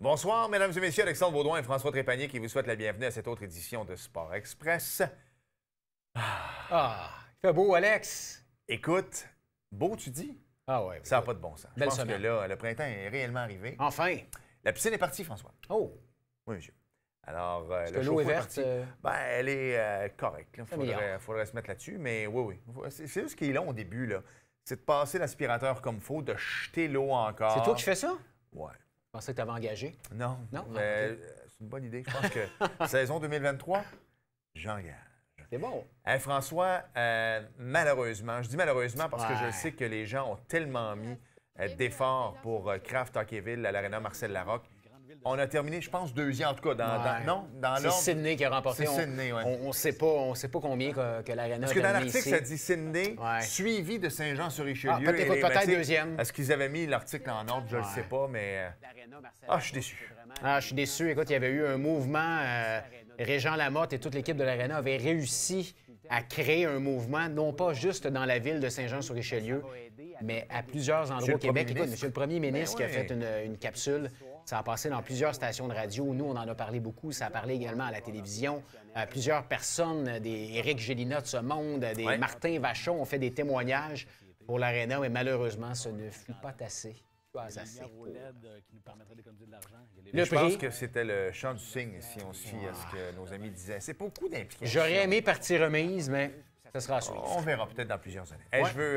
Bonsoir, mesdames et messieurs, Alexandre Baudouin et François Trépanier qui vous souhaitent la bienvenue à cette autre édition de Sport Express. Il fait beau, Alex. Écoute, beau tu dis? Ah ouais. Ça n'a pas de bon sens. Je Belle pense semaine. que là, le printemps est réellement arrivé. Enfin. La piscine est partie, François. Oh. Oui, monsieur. Alors, Est-ce le que l'eau est chauffe-eau verte? parti. Ben, elle est correcte. Il meilleur. faudrait se mettre là-dessus, mais oui. C'est juste ce qui est long au début, là. C'est de passer l'aspirateur comme il faut, de jeter l'eau encore. C'est toi qui fais ça? Ouais. Je pensais que tu avais engagé. Non. Non? Mais Ok. c'est une bonne idée. Je pense que saison 2023, j'engage. C'est bon. Hey, François, malheureusement, je dis malheureusement parce que je Ouais. sais que les gens ont tellement mis d'efforts pour Kraft Hockeyville à l'Arena Marcel Larocque. On a terminé, je pense, deuxième, en tout cas, Ouais. dans C'est l'ordre. Sydney qui a remporté. C'est Sydney, oui. On sait pas combien que l'Arena Parce a que dans terminé l'article, ici. ça dit Sydney, Ouais. suivi de Saint-Jean-sur-Richelieu. Ah, peut-être Et, ben, tu sais, deuxième. Est-ce qu'ils avaient mis l'article en ordre? Je ne le sais pas, mais... je suis déçu. Ah, je suis déçu. Écoute, il y avait eu un mouvement. Régent Lamotte et toute l'équipe de l'Arena avaient réussi à créer un mouvement, non pas juste dans la ville de Saint-Jean-sur-Richelieu, mais à plusieurs endroits au Québec. Écoute, monsieur le premier ministre qui a fait une capsule, ça a passé dans plusieurs stations de radio. Nous, on en a parlé beaucoup. Ça a parlé également à la télévision. Plusieurs personnes, des Éric Gélina de ce monde, des Martin Vachon ont fait des témoignages pour l'Arena, mais malheureusement, ce ne fut pas assez. Pas assez. Le Je pense prix, que c'était le chant du cygne, si on se fie à ce que nos amis disaient. C'est beaucoup d'implications. j'aurais aimé partie remise, mais ça sera à suivre. On verra peut-être dans plusieurs années. Hey, Ouais. je veux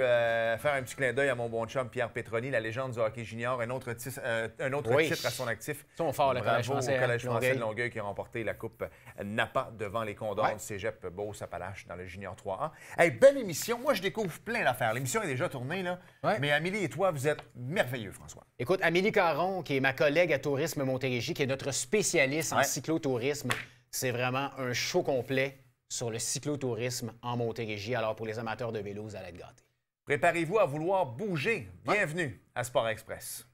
faire un petit clin d'œil à mon bon chum Pierre Petroni, la légende du hockey junior, un autre titre à son actif. Ils sont forts, le Collège Bravo français. au Collège français Longueuil. de Longueuil qui a remporté la Coupe Napa devant les Condors Ouais. du Cégep Beauce-Appalaches dans le junior 3A. Hey, belle émission. Moi, je découvre plein d'affaires. L'émission est déjà tournée, là. Ouais. Mais Amélie et toi, vous êtes merveilleux, François. Écoute, Amélie Caron, qui est ma collègue à Tourisme Montérégie, qui est notre spécialiste en Ouais. cyclotourisme, c'est vraiment un show complet sur le cyclotourisme en Montérégie. Alors, pour les amateurs de vélo, vous allez être gâtés. Préparez-vous à vouloir bouger. Bienvenue à Sport Express.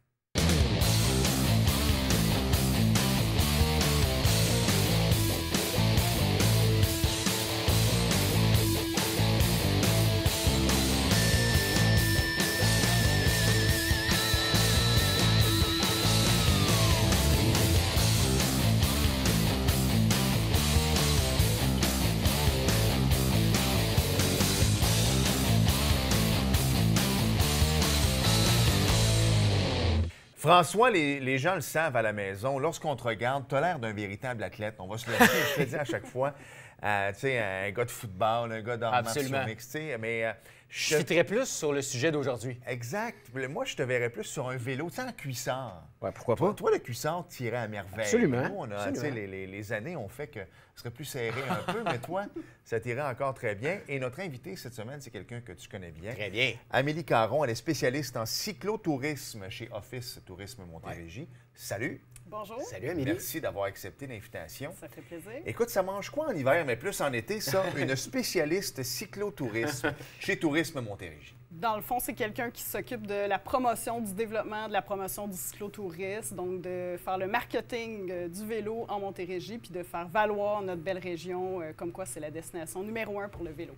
François, les gens le savent à la maison, lorsqu'on te regarde, tu as l'air d'un véritable athlète. On va se le dire, je te le dis à chaque fois. Tu sais, un gars de football, un gars d'arts martiaux Absolument. mixtes, tu sais, mais Je fitterais plus sur le sujet d'aujourd'hui. Exact. Moi, je te verrais plus sur un vélo, tu sais, en cuissard. Ouais, pourquoi Toi, le cuissard tirait à merveille. Absolument. Nous, on a, Absolument. tu sais, les années ont fait que ce serait plus serré un peu, mais toi, ça tirait encore très bien. Et notre invité cette semaine, c'est quelqu'un que tu connais bien. Très bien. Amélie Caron, elle est spécialiste en cyclotourisme chez Office Tourisme Montérégie. Salut. Bonjour. Salut, Amélie. Merci d'avoir accepté l'invitation. Ça fait plaisir. Écoute, ça mange quoi en hiver, mais plus en été, ça? Une spécialiste cyclotourisme chez Tourisme Montérégie. Dans le fond, c'est quelqu'un qui s'occupe de la promotion, du développement, de la promotion du cyclotourisme, donc de faire le marketing du vélo en Montérégie, puis de faire valoir notre belle région, comme quoi c'est la destination numéro 1 pour le vélo.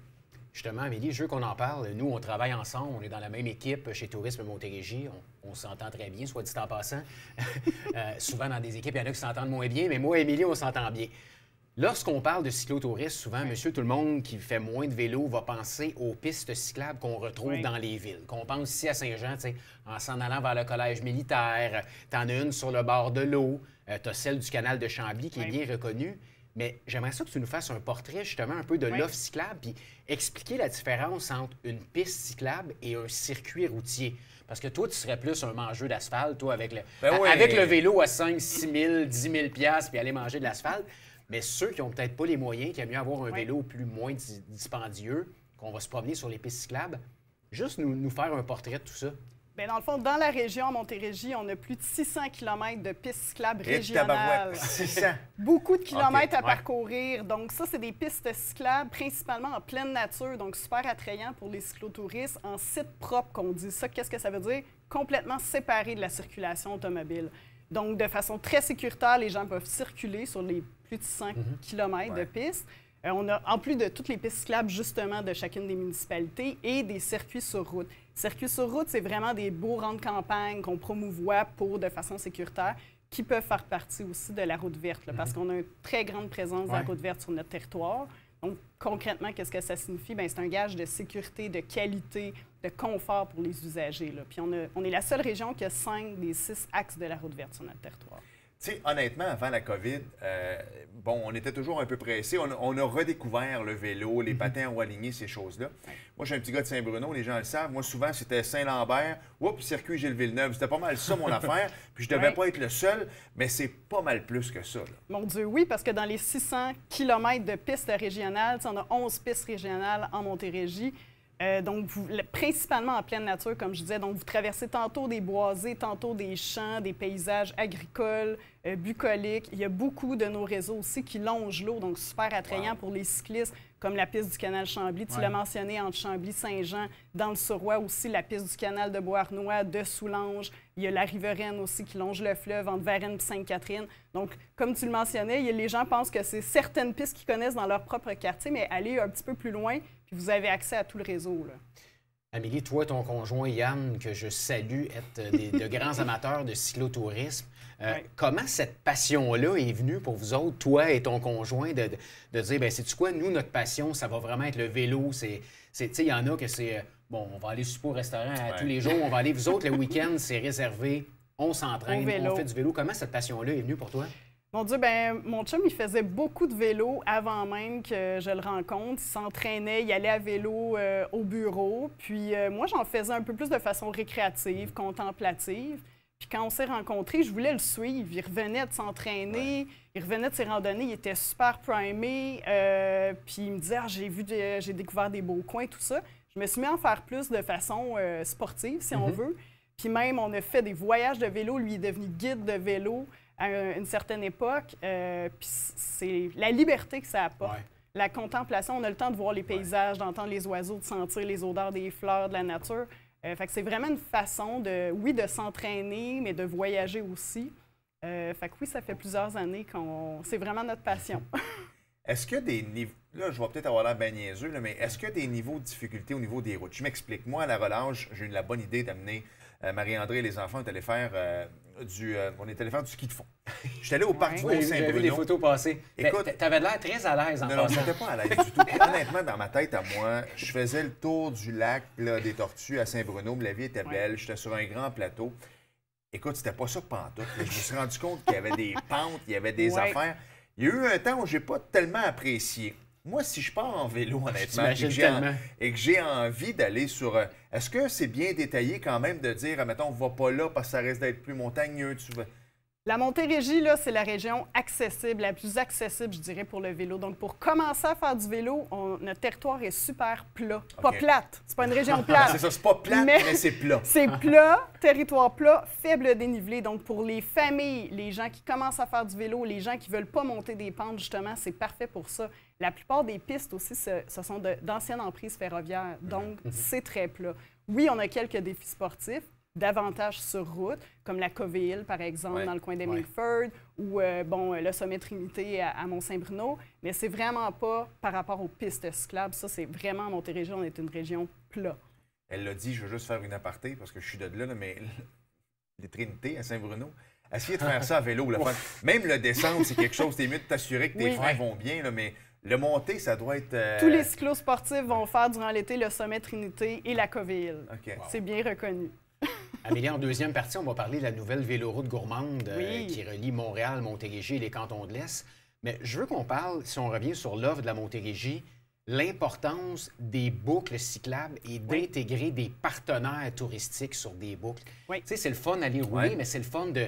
Justement, Amélie, je veux qu'on en parle. Nous, on travaille ensemble, on est dans la même équipe chez Tourisme Montérégie. On s'entend très bien, soit dit en passant. Souvent, dans des équipes, il y en a qui s'entendent moins bien, mais moi et Émilie, on s'entend bien. Lorsqu'on parle de cyclotourisme, souvent, monsieur, tout le monde qui fait moins de vélo va penser aux pistes cyclables qu'on retrouve Oui. dans les villes. Qu'on pense ici à Saint-Jean, tu sais, en s'en allant vers le collège militaire, t'en as une sur le bord de l'eau, t'as celle du canal de Chambly qui est Oui. bien reconnue. Mais j'aimerais ça que tu nous fasses un portrait, justement, un peu de l'offre cyclable, puis expliquer la différence entre une piste cyclable et un circuit routier. Parce que toi, tu serais plus un mangeur d'asphalte, toi, avec oui. avec le vélo à 5, 6 000, 10 000 piastres, puis aller manger de l'asphalte. Mais ceux qui n'ont peut-être pas les moyens, qui aiment mieux avoir un Oui. vélo moins dispendieux, qu'on va se promener sur les pistes cyclables, juste nous faire un portrait de tout ça. Bien, dans le fond, dans la région, à Montérégie, on a plus de 600 km de pistes cyclables Et régionales. tabarouette, 600. Beaucoup de kilomètres à ouais. parcourir. Donc, ça, c'est des pistes cyclables, principalement en pleine nature, donc super attrayant pour les cyclotouristes, en site propre, qu'on dit. Ça, qu'est-ce que ça veut dire? Complètement séparé de la circulation automobile. Donc, de façon très sécuritaire, les gens peuvent circuler sur les plus de 100 km de pistes. On a, en plus de toutes les pistes cyclables, justement, de chacune des municipalités et des circuits sur route. Circuits sur route, c'est vraiment des beaux rangs de campagne qu'on promouvoit de façon sécuritaire. qui peuvent faire partie aussi de la route verte, là, parce qu'on a une très grande présence de la route verte sur notre territoire. Donc, concrètement, qu'est-ce que ça signifie? Bien, c'est un gage de sécurité, de qualité, de confort pour les usagers, là. Puis on est la seule région qui a 5 des 6 axes de la route verte sur notre territoire. Tu sais, honnêtement, avant la COVID, on était toujours un peu pressés. On a redécouvert le vélo, les patins en roue alignée, ces choses-là. Moi, je suis un petit gars de Saint-Bruno, les gens le savent. Moi, souvent, c'était Saint-Lambert, oups, circuit Gilles-Villeneuve. C'était pas mal ça, mon affaire. Puis je devais pas être le seul, mais c'est pas mal plus que ça, là. Mon Dieu, oui, parce que dans les 600 km de pistes régionales, on a 11 pistes régionales en Montérégie. Donc, principalement en pleine nature, comme je disais. Donc, vous traversez tantôt des boisés, tantôt des champs, des paysages agricoles, bucoliques. Il y a beaucoup de nos réseaux aussi qui longent l'eau, donc super attrayant pour les cyclistes, comme la piste du canal Chambly. Tu l'as mentionné, entre Chambly-Saint-Jean, dans le Suroît aussi, la piste du canal de Beauharnois, de Soulanges. Il y a la riveraine aussi qui longe le fleuve entre Varennes et Sainte-Catherine. Donc, comme tu le mentionnais, les gens pensent que c'est certaines pistes qu'ils connaissent dans leur propre quartier, mais allez un petit peu plus loin, puis vous avez accès à tout le réseau, là. Amélie, toi, ton conjoint Yann, que je salue, êtes de grands amateurs de cyclotourisme. Comment cette passion-là est venue pour vous autres, toi et ton conjoint, de dire, bien, sais-tu quoi, nous, notre passion, ça va vraiment être le vélo. Tu sais, il y en a que c'est, bon, on va aller souper au restaurant tous les jours, on va aller, vous autres, le week-end, c'est réservé, on s'entraîne, on fait du vélo. Comment cette passion-là est venue pour toi? Mon Dieu, ben mon chum, il faisait beaucoup de vélo avant même que je le rencontre. Il s'entraînait, il allait à vélo au bureau. Puis moi, j'en faisais un peu plus de façon récréative, contemplative. Puis quand on s'est rencontrés, je voulais le suivre. Il revenait de s'entraîner, il revenait de ses randonnées, il était super primé. Puis il me disait, j'ai découvert des beaux coins, tout ça. Je me suis mis à en faire plus de façon sportive, si on veut. Puis même, on a fait des voyages de vélo. Lui, il est devenu guide de vélo à une certaine époque. Puis c'est la liberté que ça apporte. La contemplation, on a le temps de voir les paysages, d'entendre les oiseaux, de sentir les odeurs des fleurs, de la nature. Fait que c'est vraiment une façon de s'entraîner, mais de voyager aussi. Fait que oui, ça fait plusieurs années c'est vraiment notre passion. Est-ce qu'il y a des niveaux... Là, je vais peut-être avoir l'air bien niaiseux, là, mais est-ce qu'il y a des niveaux de difficulté au niveau des routes? Je m'explique. Moi, à la relâche, j'ai eu la bonne idée d'amener Marie-André et les enfants. On est allés faire du ski de fond. J'étais allé au parc du Mont-Saint-Bruno. J'ai vu les photos passer. Écoute, t'avais l'air très à l'aise en passant. Non, j'étais pas à l'aise du tout. Honnêtement, dans ma tête à moi, je faisais le tour du lac là, des Tortues à Saint-Bruno. La vie était belle. J'étais sur un grand plateau. Écoute, c'était pas ça pantoute. Je me suis rendu compte qu'il y avait des pentes, il y avait des affaires. Il y a eu un temps où j'ai pas tellement apprécié. Moi, si je pars en vélo, honnêtement, et que j'ai envie d'aller sur... Est-ce que c'est bien détaillé quand même de dire, mettons, on va pas là parce que ça risque d'être plus montagneux? La Montérégie, là, c'est la région accessible, la plus accessible, je dirais, pour le vélo. Donc, pour commencer à faire du vélo, notre territoire est super plat. Pas plate. C'est pas une région plate. C'est ça, c'est pas plate, mais c'est plat. C'est plat, territoire plat, faible dénivelé. Donc, pour les familles, les gens qui commencent à faire du vélo, les gens qui veulent pas monter des pentes, justement, c'est parfait pour ça. La plupart des pistes aussi, ce sont d'anciennes emprises ferroviaires. Donc, c'est très plat. Oui, on a quelques défis sportifs, davantage sur route, comme la Coville, par exemple, dans le coin d'Hemingford, ou le sommet Trinité à Mont-Saint-Bruno, mais c'est vraiment pas par rapport aux pistes cyclables. Ça, c'est vraiment, en Montérégie, on est une région plat. Elle l'a dit, je veux juste faire une aparté, parce que je suis de là, mais les Trinités à Saint-Bruno, essayez de faire ça à vélo. Là. Même le descendre, c'est quelque chose, t'es mieux de t'assurer que tes freins vont bien, là, mais le monter, ça doit être... Tous les cyclosportifs vont faire durant l'été le sommet Trinité et la Coville. C'est bien reconnu. Amélie, en deuxième partie, on va parler de la nouvelle véloroute gourmande qui relie Montréal, Montérégie et les cantons de l'Est. Mais je veux qu'on parle, si on revient sur l'offre de la Montérégie, l'importance des boucles cyclables et d'intégrer des partenaires touristiques sur des boucles. Tu sais, c'est le fun d'aller rouler, mais c'est le fun de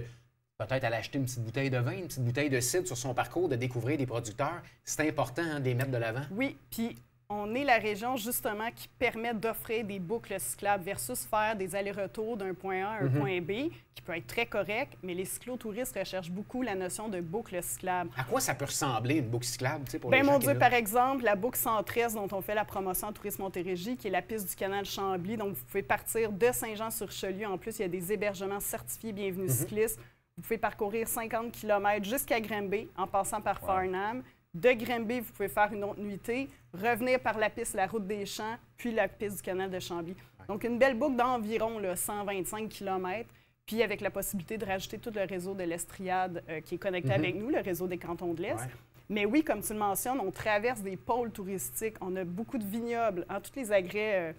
peut-être aller acheter une petite bouteille de vin, une petite bouteille de cidre sur son parcours, de découvrir des producteurs. C'est important de les mettre de l'avant. Oui, puis on est la région, justement, qui permet d'offrir des boucles cyclables versus faire des allers-retours d'un point A à un point B, qui peut être très correct, mais les cyclotouristes recherchent beaucoup la notion de boucle cyclable. À quoi ça peut ressembler, une boucle cyclable, pour les gens mon qui Dieu, par exemple, la boucle Centre-Est dont on fait la promotion en Tourisme Montérégie, qui est la piste du canal Chambly. Donc, vous pouvez partir de Saint-Jean-sur-Richelieu. En plus, il y a des hébergements certifiés Bienvenue cyclistes. Vous pouvez parcourir 50 km jusqu'à Granby en passant par Farnham. De Granby, vous pouvez faire une autre nuitée, revenir par la piste La Route des Champs, puis la piste du canal de Chambly. Donc, une belle boucle d'environ 125 km. puis avec la possibilité de rajouter tout le réseau de l'Estriade qui est connecté avec nous, le réseau des cantons de l'Est. Ouais. Mais oui, comme tu le mentionnes, on traverse des pôles touristiques, on a beaucoup de vignobles, tous les attraits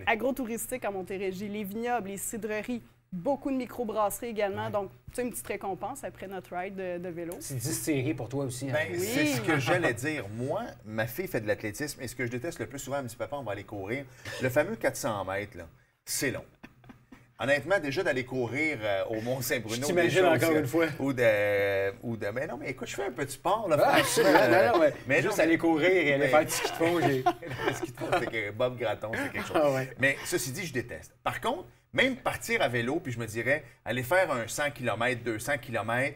agrotouristiques à Montérégie, les vignobles, les cidreries, beaucoup de microbrasseries également. Ouais. Donc, tu sais, une petite récompense après notre ride de vélo. C'est distillerie pour toi aussi. Hein? Ben, c'est ce que j'allais dire. Moi, ma fille fait de l'athlétisme et ce que je déteste le plus souvent, elle me dit, papa, on va aller courir. Le fameux 400 mètres, là, c'est long. Honnêtement, déjà d'aller courir au Mont-Saint-Bruno. Je t'imagine encore une fois. Mais non, mais écoute, je fais un peu de sport, là. Mais juste aller courir et aller faire du ski de fond. Le ski de fond, c'est que Bob Gratton, c'est quelque chose. Ah ouais. Mais ceci dit, je déteste. Par contre, même partir à vélo, puis je me dirais, aller faire un 100 km, 200 km,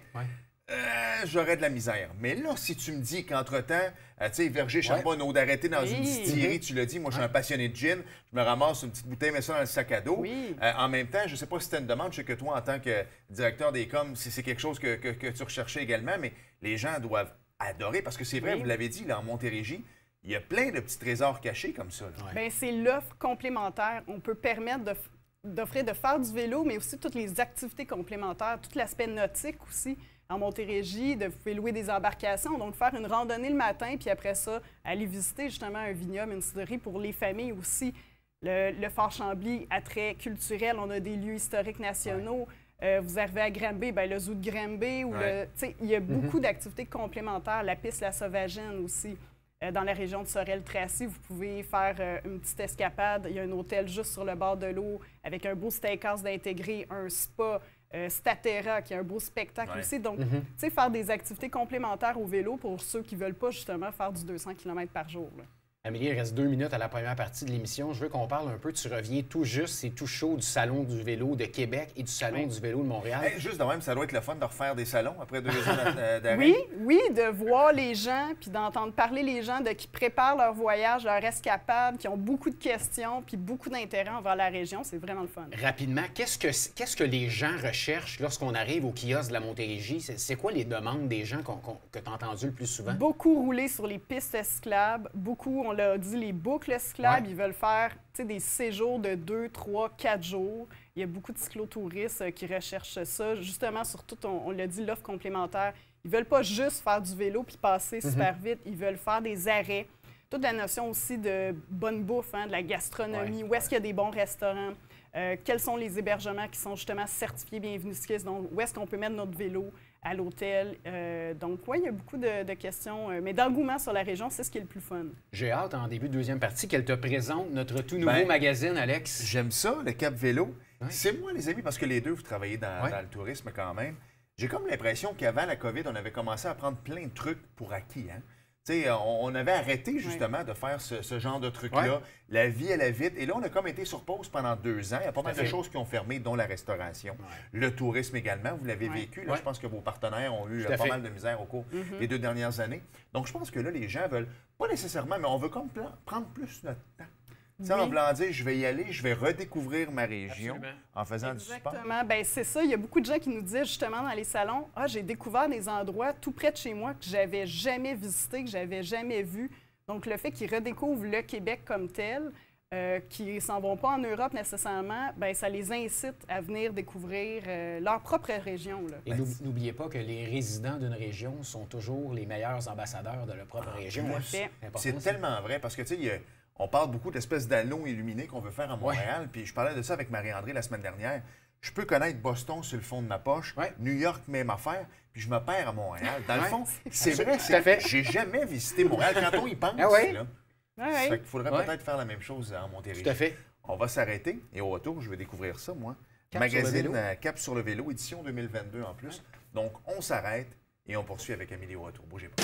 j'aurais de la misère. Mais là, si tu me dis qu'entre-temps, tu sais, Verger Charbonne, eau d'arrêter dans une distillerie, tu l'as dit, moi, je suis un passionné de gin, je me ramasse une petite bouteille, mets ça dans le sac à dos. Oui. En même temps, je ne sais pas si c'était une demande, je sais que toi, en tant que directeur des coms, c'est quelque chose que tu recherchais également, mais les gens doivent adorer, parce que c'est vrai, vous l'avez dit, là, en Montérégie, il y a plein de petits trésors cachés comme ça. Bien, c'est l'offre complémentaire. On peut permettre d'offrir de faire du vélo, mais aussi toutes les activités complémentaires, tout l'aspect nautique aussi. En Montérégie, vous pouvez louer des embarcations, donc faire une randonnée le matin, puis après ça, aller visiter justement un vignoble, une cidrerie pour les familles aussi. Le Fort Chambly, attrait culturel, on a des lieux historiques nationaux. Vous arrivez à Granby, bien, le zoo de Granby, il y a beaucoup d'activités complémentaires. La piste La Sauvagine aussi. Dans la région de Sorel-Tracy, vous pouvez faire une petite escapade. Il y a un hôtel juste sur le bord de l'eau avec un beau steakhouse d'intégrer, un spa, Statera qui a un beau spectacle aussi. Donc, tu sais, faire des activités complémentaires au vélo pour ceux qui ne veulent pas justement faire du 200 km par jour. Là. Amélie, il reste 2 minutes à la première partie de l'émission. Je veux qu'on parle un peu. Tu reviens tout juste, c'est tout chaud du Salon du vélo de Québec et du Salon du vélo de Montréal. Hey, juste de même, ça doit être le fun de refaire des salons après 2 ans d'arrêt. Oui, de voir les gens puis d'entendre parler les gens qui préparent leur voyage, leur escapade, qui ont beaucoup de questions puis beaucoup d'intérêt envers la région. C'est vraiment le fun. Rapidement, qu'est-ce que les gens recherchent lorsqu'on arrive au kiosque de la Montérégie? C'est quoi les demandes des gens que tu as entendues le plus souvent? Beaucoup rouler sur les pistes cyclables, beaucoup, on l'a dit, les boucles cyclables. Ils veulent faire des séjours de 2, 3, 4 jours. Il y a beaucoup de cyclotouristes qui recherchent ça. Justement, surtout, on l'a dit, l'offre complémentaire. Ils ne veulent pas juste faire du vélo puis passer super vite. Ils veulent faire des arrêts. Toute la notion aussi de bonne bouffe, de la gastronomie. Où est-ce qu'il y a des bons restaurants? Quels sont les hébergements qui sont justement certifiés Bienvenue Ski? Donc, où est-ce qu'on peut mettre notre vélo? À l'hôtel. Donc, oui, il y a beaucoup de questions, mais d'engouement sur la région, c'est ce qui est le plus fun. J'ai hâte, en début de deuxième partie, qu'elle te présente notre tout nouveau magazine, Alex. J'aime ça, le Cap Vélo. C'est moi, les amis, parce que les deux, vous travaillez dans le tourisme quand même. J'ai comme l'impression qu'avant la COVID, on avait commencé à prendre plein de trucs pour acquis. Hein? On avait arrêté justement de faire ce genre de trucs-là. La vie allait vite. Et là, on a comme été sur pause pendant 2 ans. Il y a pas mal de choses qui ont fermé, dont la restauration. Le tourisme également, vous l'avez vécu. Là, je pense que vos partenaires ont eu pas mal de misère au cours des 2 dernières années. Donc, je pense que là, les gens veulent, pas nécessairement, mais on veut comme prendre plus notre temps. En voulant dire, je vais y aller, je vais redécouvrir ma région en faisant du sport. Exactement. Bien, c'est ça. Il y a beaucoup de gens qui nous disent justement dans les salons, j'ai découvert des endroits tout près de chez moi que j'avais jamais visité, que j'avais jamais vu. Donc, le fait qu'ils redécouvrent le Québec comme tel, qui ne s'en vont pas en Europe nécessairement, bien, ça les incite à venir découvrir leur propre région. Là. Et n'oubliez pas que les résidents d'une région sont toujours les meilleurs ambassadeurs de leur propre région. C'est tellement vrai parce que, tu sais, on parle beaucoup d'espèces d'anneaux illuminés qu'on veut faire à Montréal. Puis je parlais de ça avec Marie-André la semaine dernière. Je peux connaître Boston sur le fond de ma poche, New York, même affaire, puis je me perds à Montréal. Dans le fond, c'est vrai, j'ai jamais visité Montréal. Quand on y pense, là, il faudrait peut-être faire la même chose en Montérégie. Tout à fait. On va s'arrêter et au retour, je vais découvrir ça, moi. Cap sur le vélo, édition 2022 en plus. Donc, on s'arrête et on poursuit avec Amélie au retour. Bougez pas.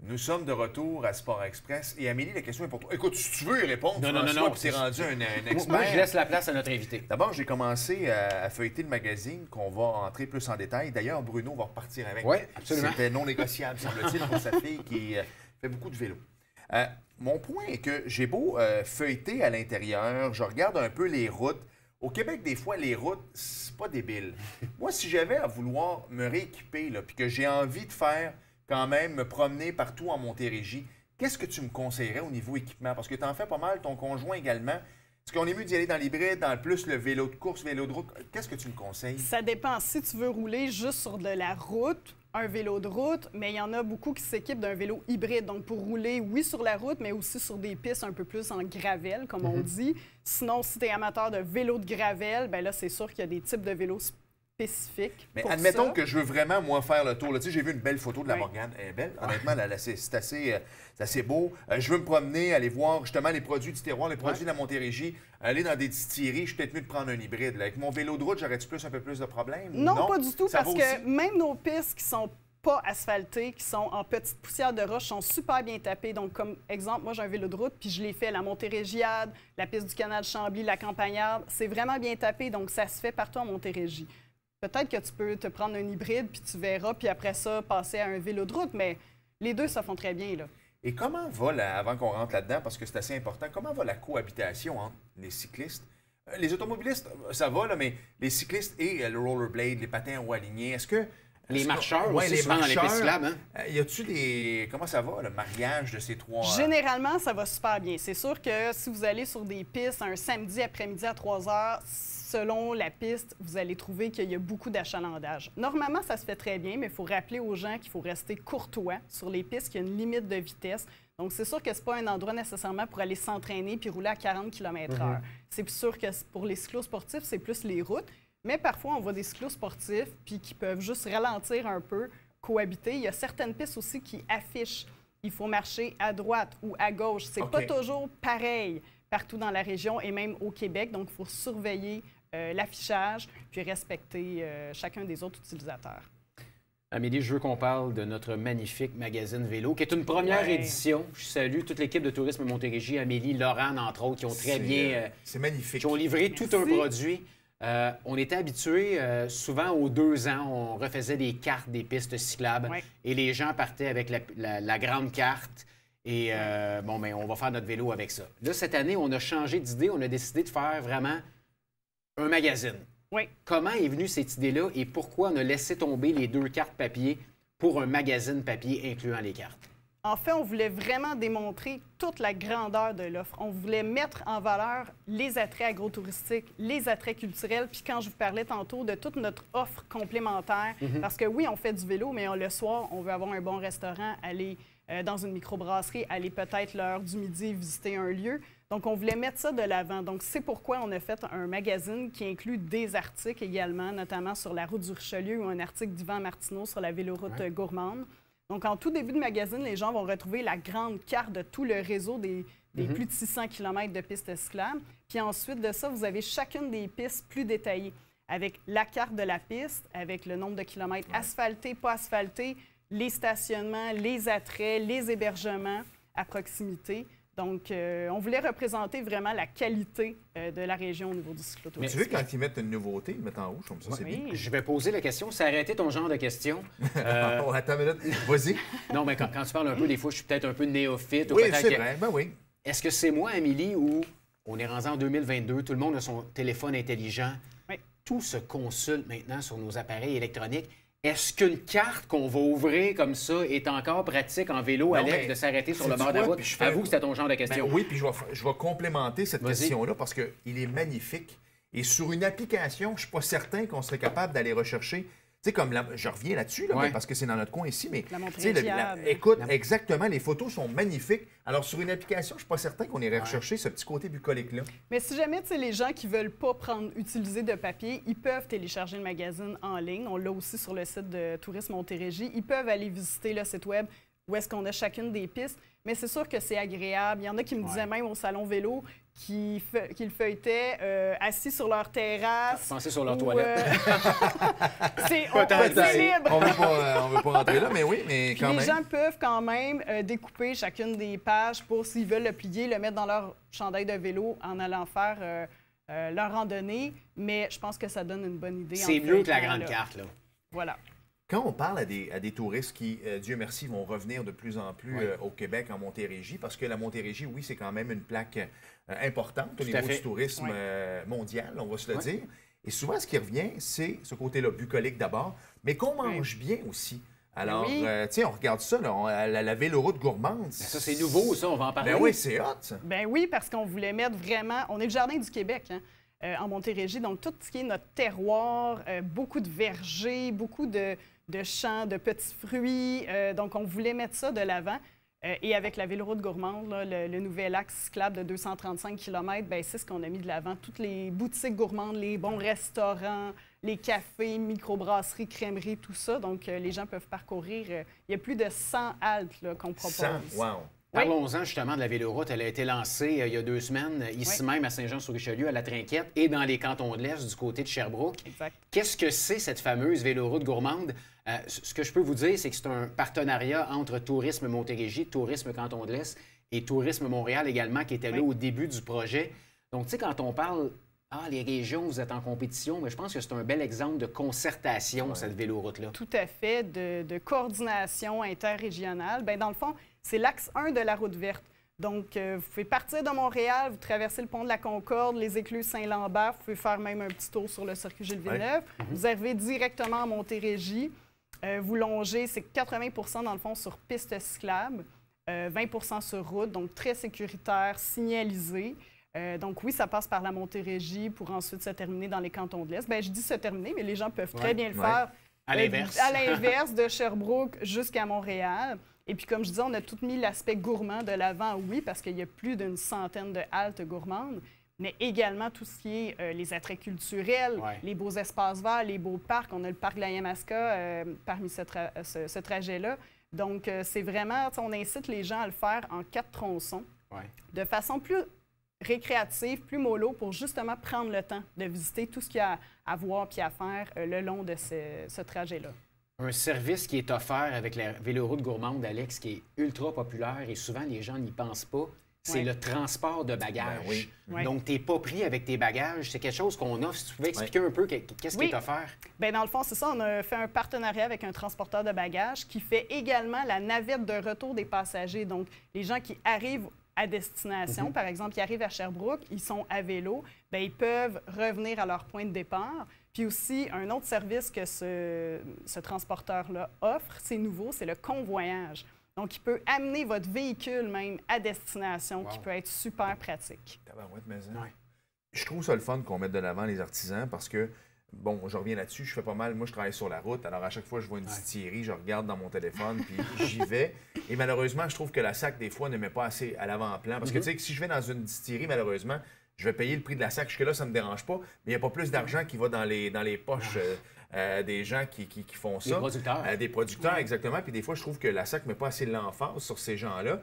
Nous sommes de retour à Sport Express. Et Amélie, la question est pour toi. Écoute, si tu veux y répondre, Non, puis t'es rendu un expert. Moi, je laisse la place à notre invité. D'abord, j'ai commencé à feuilleter le magazine qu'on va entrer plus en détail. D'ailleurs, Bruno va repartir avec. Oui, absolument. C'était non négociable, semble-t-il, pour sa fille qui fait beaucoup de vélo. Mon point est que j'ai beau feuilleter à l'intérieur, je regarde un peu les routes. Au Québec, des fois, les routes, c'est pas débile. Moi, si j'avais à vouloir me rééquiper, puis que j'ai envie de faire quand même, me promener partout en Montérégie, qu'est-ce que tu me conseillerais au niveau équipement? Parce que tu en fais pas mal, ton conjoint également. Est-ce qu'on est mieux d'y aller dans l'hybride, dans plus le vélo de course, vélo de route? Qu'est-ce que tu me conseilles? Ça dépend. Si tu veux rouler juste sur de la route, un vélo de route, mais il y en a beaucoup qui s'équipent d'un vélo hybride. Donc, pour rouler, oui, sur la route, mais aussi sur des pistes un peu plus en gravel, comme on dit. Sinon, si tu es amateur de vélo de gravel, bien là, c'est sûr qu'il y a des types de vélos spécifiques. Mais pour admettons ça. que je veux vraiment, moi, faire le tour. Là, tu sais, j'ai vu une belle photo de la Morgane. Elle est belle. Honnêtement, là, c'est assez beau. Je veux me promener, aller voir justement les produits du terroir, les produits de la Montérégie, aller dans des distilleries. Je suis peut-être mieux de prendre un hybride. Là. Avec mon vélo de route, j'aurais-tu un peu plus de problèmes? Non, pas du tout, Ça parce va que aussi? même nos pistes qui sont pas asphaltées, qui sont en petite poussière de roche, sont super bien tapées. Donc, comme exemple, moi, j'ai un vélo de route, puis je l'ai fait la Montérégiade, la piste du canal Chambly, la Campagnarde. C'est vraiment bien tapé, donc ça se fait partout en Montérégie. Peut-être que tu peux te prendre un hybride, puis tu verras, puis après ça, passer à un vélo de route, mais les deux, ça font très bien, là. Et comment va, avant qu'on rentre là-dedans, parce que c'est assez important, comment va la cohabitation entre les cyclistes? Les automobilistes, ça va, là, mais les cyclistes et le rollerblade, les patins en haut alignés, est-ce que... Les marcheurs ouais, aussi, les souvent dans les marcheurs, pistes cyclables, hein? Y a-tu des... Comment ça va, le mariage de ces trois... Généralement, ça va super bien. C'est sûr que si vous allez sur des pistes un samedi après-midi à 3 heures, selon la piste, vous allez trouver qu'il y a beaucoup d'achalandage. Normalement, ça se fait très bien, mais il faut rappeler aux gens qu'il faut rester courtois sur les pistes, qu'il y a une limite de vitesse. Donc, c'est sûr que ce n'est pas un endroit nécessairement pour aller s'entraîner puis rouler à 40 km/h. C'est plus sûr que pour les cyclosportifs, c'est plus les routes. Mais parfois, on voit des cyclosportifs puis qui peuvent juste ralentir un peu, cohabiter. Il y a certaines pistes aussi qui affichent il faut marcher à droite ou à gauche. C'est pas toujours pareil partout dans la région et même au Québec. Donc, il faut surveiller l'affichage puis respecter chacun des autres utilisateurs. Amélie, je veux qu'on parle de notre magnifique magazine vélo, qui est une première édition. Je salue toute l'équipe de Tourisme Montérégie, Amélie, Laurent, entre autres, qui ont très bien... c'est magnifique. Qui ont livré tout un produit. On était habitués, souvent aux 2 ans, on refaisait des cartes des pistes cyclables et les gens partaient avec la grande carte et bon, ben, on va faire notre vélo avec ça. Là, cette année, on a changé d'idée, on a décidé de faire vraiment un magazine. Oui. Comment est venue cette idée-là et pourquoi on a laissé tomber les 2 cartes papier pour un magazine papier incluant les cartes? En fait, on voulait vraiment démontrer toute la grandeur de l'offre. On voulait mettre en valeur les attraits agrotouristiques, les attraits culturels, puis quand je vous parlais tantôt de toute notre offre complémentaire, parce que oui, on fait du vélo, mais le soir, on veut avoir un bon restaurant, aller dans une microbrasserie, aller peut-être l'heure du midi visiter un lieu. Donc, on voulait mettre ça de l'avant. Donc, c'est pourquoi on a fait un magazine qui inclut des articles également, notamment sur la route du Richelieu ou un article d'Yvan Martineau sur la véloroute gourmande. Donc, en tout début de magazine, les gens vont retrouver la grande carte de tout le réseau des plus de 600 km de pistes cyclables. Puis ensuite de ça, vous avez chacune des pistes plus détaillées, avec la carte de la piste, avec le nombre de kilomètres asphaltés, pas asphaltés, les stationnements, les attraits, les hébergements à proximité. Donc, on voulait représenter vraiment la qualité de la région au niveau du cyclotourisme. Mais tu veux, quand ils mettent une nouveauté, ils mettent en rouge, comme ça, c'est bien. Je vais poser la question. Ça a arrêté ton genre de question. Attends une minute. Vas-y. Non, mais quand tu parles un peu, des fois, je suis peut-être un peu néophyte. Oui, c'est vrai. Ben oui. Est-ce que c'est moi, Amélie, ou on est rendu en 2022, tout le monde a son téléphone intelligent, tout se consulte maintenant sur nos appareils électroniques. Est-ce qu'une carte qu'on va ouvrir comme ça est encore pratique en vélo, Alex, de s'arrêter sur le bord de la route? Avoue que c'était ton genre de question. Ben oui, puis je vais complémenter cette question-là parce qu'il est magnifique. Et sur une application, je ne suis pas certain qu'on serait capable d'aller rechercher. Tu sais, comme je reviens là-dessus, là, parce que c'est dans notre coin ici, mais écoute, exactement, les photos sont magnifiques. Alors, sur une application, je ne suis pas certain qu'on irait rechercher ce petit côté bucolique-là. Mais si jamais, tu sais, les gens qui ne veulent pas utiliser de papier, ils peuvent télécharger le magazine en ligne. On l'a aussi sur le site de Tourisme Montérégie. Ils peuvent aller visiter le site web où est-ce qu'on a chacune des pistes. Mais c'est sûr que c'est agréable. Il y en a qui me disaient même au salon vélo qu'ils le feuilletaient assis sur leur terrasse. Je pensais sur leur toilette. C'est Peut-être. libre. On veut pas rentrer là, mais oui, mais Puis quand les même. gens peuvent quand même découper chacune des pages pour, s'ils veulent le plier, le mettre dans leur chandail de vélo en allant faire leur randonnée. Mais je pense que ça donne une bonne idée. C'est en mieux que la feuilletant, grande là. carte, là. Voilà. Quand on parle à des touristes qui, Dieu merci, vont revenir de plus en plus au Québec, en Montérégie, parce que la Montérégie, oui, c'est quand même une plaque importante au niveau du tourisme mondial, on va se le dire. Et souvent, ce qui revient, c'est ce côté-là, bucolique d'abord, mais qu'on mange bien aussi. Alors, tiens, on regarde ça, là, la véloroute gourmande. Ben ça, c'est nouveau, ça, on va en parler. Ben oui, c'est hot, ça. Ben oui, parce qu'on voulait mettre vraiment... On est le Jardin du Québec, hein, en Montérégie, donc tout ce qui est notre terroir, beaucoup de vergers, beaucoup de champs, de petits fruits. Donc, on voulait mettre ça de l'avant. Et avec la véloroute gourmande, là, le nouvel axe cyclable de 235 km, ben, c'est ce qu'on a mis de l'avant. Toutes les boutiques gourmandes, les bons restaurants, les cafés, microbrasseries, crèmeries, tout ça. Donc, les gens peuvent parcourir. Il y a plus de 100 haltes là, qu'on propose. 100, wow. Parlons-en justement de la véloroute. Elle a été lancée il y a 2 semaines, ici même à Saint-Jean-sur-Richelieu, à la Trinquette, et dans les cantons de l'Est, du côté de Sherbrooke. Exact. Qu'est-ce que c'est, cette fameuse véloroute gourmande? Ce que je peux vous dire, c'est que c'est un partenariat entre Tourisme Montérégie, Tourisme Canton de l'Est et Tourisme Montréal également, qui était là au début du projet. Donc, tu sais, quand on parle, les régions, vous êtes en compétition, mais je pense que c'est un bel exemple de concertation, cette véloroute-là. Tout à fait, de coordination interrégionale. Bien, dans le fond, c'est l'axe 1 de la route verte. Donc, vous pouvez partir de Montréal, vous traversez le pont de la Concorde, les écluses Saint-Lambert, vous pouvez faire même un petit tour sur le circuit Gilles-Villeneuve. Vous arrivez directement à Montérégie. Vous longez, c'est 80 dans le fond sur piste cyclable, 20 sur route, donc très sécuritaire, signalisé. Donc oui, ça passe par la Montérégie pour ensuite se terminer dans les cantons de l'Est. Bien, je dis se terminer, mais les gens peuvent très bien le faire à l'inverse. À l'inverse, de Sherbrooke jusqu'à Montréal. Et puis, comme je disais, on a tout mis l'aspect gourmand de l'avant, oui, parce qu'il y a plus d'une centaine de haltes gourmandes, mais également tout ce qui est les attraits culturels, les beaux espaces verts, les beaux parcs. On a le parc de la Yamaska parmi ce trajet-là. Donc, c'est vraiment, on incite les gens à le faire en 4 tronçons, de façon plus récréative, plus mollo, pour justement prendre le temps de visiter tout ce qu'il y a à voir puis à faire le long de ce trajet-là. Un service qui est offert avec la véloroute gourmande, Alex, qui est ultra populaire et souvent les gens n'y pensent pas, c'est le transport de bagages. Donc, tu n'es pas pris avec tes bagages. C'est quelque chose qu'on offre. Si tu pouvais expliquer un peu qu'est-ce qui est offert? Bien, dans le fond, c'est ça. On a fait un partenariat avec un transporteur de bagages qui fait également la navette de retour des passagers. Donc, les gens qui arrivent à destination, par exemple, qui arrivent à Sherbrooke, ils sont à vélo, bien, ils peuvent revenir à leur point de départ. Puis aussi, un autre service que ce transporteur-là offre, c'est nouveau, c'est le convoyage. Donc, il peut amener votre véhicule même à destination, qui peut être super pratique. Je trouve ça le fun qu'on mette de l'avant les artisans parce que, bon, je reviens là-dessus, je fais pas mal, moi je travaille sur la route, alors à chaque fois je vois une distillerie, je regarde dans mon téléphone, puis j'y vais. Et malheureusement, je trouve que la SAC, des fois, ne met pas assez à l'avant-plan. Parce que, tu sais, si je vais dans une distillerie, malheureusement, je vais payer le prix de la SAC. Jusque-là, ça ne me dérange pas, mais il n'y a pas plus d'argent qui va dans les poches des gens qui font ça. Des producteurs. Des producteurs, exactement. Puis des fois, je trouve que la SAC ne met pas assez l'emphase sur ces gens-là.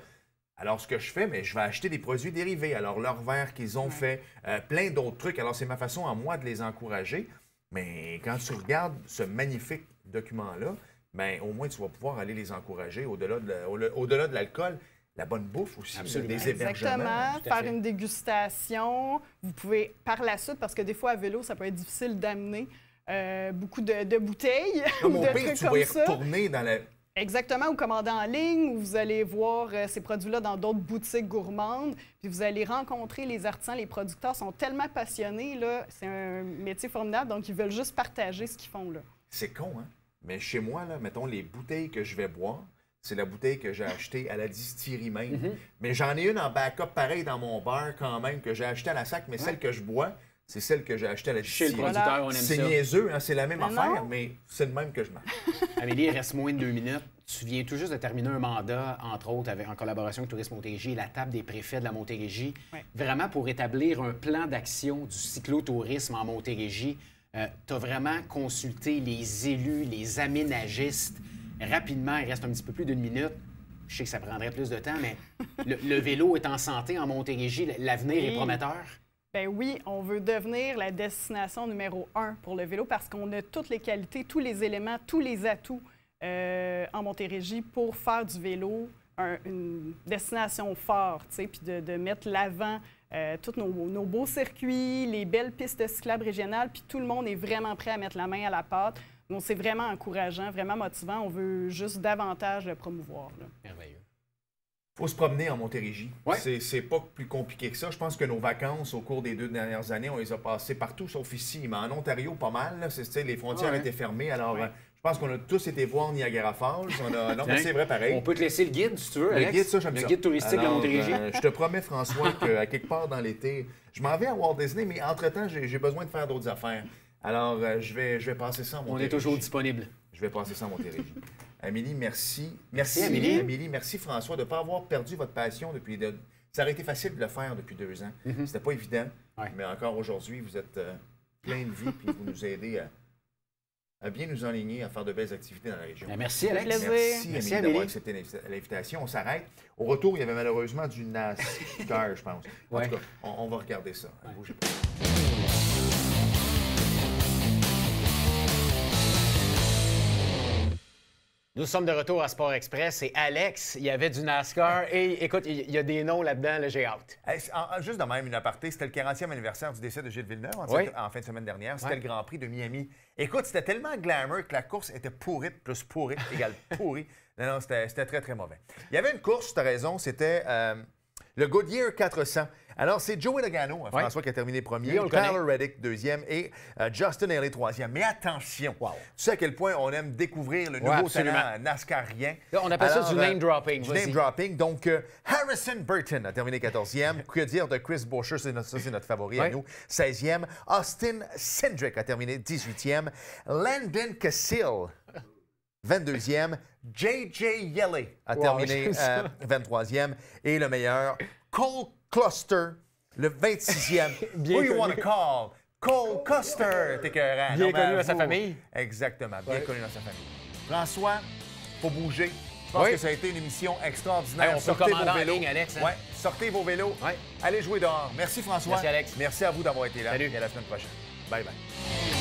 Alors, ce que je fais, mais je vais acheter des produits dérivés. Alors, leur verre qu'ils ont fait, plein d'autres trucs. Alors, c'est ma façon à moi de les encourager. Mais quand tu regardes ce magnifique document-là, bien, au moins, tu vas pouvoir aller les encourager au-delà de l'alcool. La bonne bouffe aussi, des hébergements. Exactement, faire une dégustation. Vous pouvez, par la suite, parce que des fois, à vélo, ça peut être difficile d'amener beaucoup de bouteilles ou de trucs tu comme vas y ça. retourner dans la... Exactement, ou commander en ligne, ou vous allez voir ces produits-là dans d'autres boutiques gourmandes, puis vous allez rencontrer les artisans, les producteurs sont tellement passionnés, là, c'est un métier formidable, donc ils veulent juste partager ce qu'ils font, là. C'est con, hein? Mais chez moi, là, mettons, les bouteilles que je vais boire, c'est la bouteille que j'ai achetée à la distillerie même. Mais j'en ai une en backup pareil dans mon bar quand même, que j'ai achetée à la SAC, mais celle que je bois, c'est celle que j'ai achetée à la distillerie. Chez le producteur, on aime ça. C'est niaiseux, hein? C'est la même affaire, mais c'est le même que je mange. Amélie, il reste moins de 2 minutes. Tu viens tout juste de terminer un mandat, entre autres, en collaboration avec Tourisme Montérégie et la table des préfets de la Montérégie, vraiment pour établir un plan d'action du cyclotourisme en Montérégie. Tu as vraiment consulté les élus, les aménagistes. Rapidement, il reste un petit peu plus d'1 minute. je sais que ça prendrait plus de temps, mais le vélo est en santé en Montérégie. L'avenir est prometteur. Ben oui, on veut devenir la destination numéro 1 pour le vélo parce qu'on a toutes les qualités, tous les éléments, tous les atouts en Montérégie pour faire du vélo une destination forte, tu sais, puis de mettre l'avant tous nos beaux circuits, les belles pistes cyclables régionales, puis tout le monde est vraiment prêt à mettre la main à la pâte. Donc, c'est vraiment encourageant, vraiment motivant. On veut juste davantage le promouvoir. Là. Merveilleux. Il faut se promener en Montérégie. Ouais. C'est pas plus compliqué que ça. Je pense que nos vacances, au cours des 2 dernières années, on les a passées partout, sauf ici. Mais en Ontario, pas mal. Là, les frontières étaient fermées. Alors, je pense qu'on a tous été voir Niagara Falls. Non, mais c'est vrai, pareil. On peut te laisser le guide, si tu veux, Le Alex. guide, ça, j'aime ça. Le guide touristique de Montérégie. Je te promets, François, qu'à quelque part dans l'été, je m'en vais à Walt Disney, mais entre-temps, j'ai besoin de faire d'autres affaires. Alors, je vais passer ça en Montérégie. On est toujours disponible. Je vais passer ça en Montérégie. Amélie, merci. Merci, Amélie. Amélie, merci, François, de ne pas avoir perdu votre passion depuis... Ça aurait été facile de le faire depuis 2 ans. C'était pas évident, mais encore aujourd'hui, vous êtes plein de vie puis vous nous aidez à bien nous enligner, à faire de belles activités dans la région. Merci, Alex. Merci, Amélie, d'avoir accepté l'invitation. On s'arrête. Au retour, il y avait malheureusement du NASCAR, je pense. En tout cas, on va regarder ça. Bougez pas. Nous sommes de retour à Sport Express et Alex, il y avait du NASCAR et écoute, il y a des noms là-dedans, là, j'ai hâte. Juste de même, une aparté, c'était le 40e anniversaire du décès de Gilles Villeneuve en fin de semaine dernière. C'était le Grand Prix de Miami. Écoute, c'était tellement glamour que la course était pourrite plus pourrite égale pourri. Non, c'était très, très mauvais. Il y avait une course, tu as raison, c'était le Goodyear 400. Alors, c'est Joey Logano, François, qui a terminé premier, Tyler Reddick, deuxième, et Justin Haley, troisième. Mais attention, tu sais à quel point on aime découvrir le nouveau talent NASCARien. Là, on appelle ça du name-dropping. Du name-dropping. Donc, Harrison Burton a terminé 14e. Que dire de Chris Buescher, c'est notre favori à nous, 16e. Austin Cindric a terminé 18e. Landon Cassill, 22e. J.J. Yeley a terminé 23e. Et le meilleur, Cole Cluster, le 26e. Who you want to call? Cole Custer. T'es écœurant. Bien connu à sa famille. Exactement, bien connu dans sa famille. François, faut bouger. Je pense que ça a été une émission extraordinaire. On sortez vos vélos. Ligne, Alex, hein? Sortez vos vélos. Allez jouer dehors. Merci François. Merci Alex. Merci à vous d'avoir été là. Salut. Et à la semaine prochaine. Bye bye.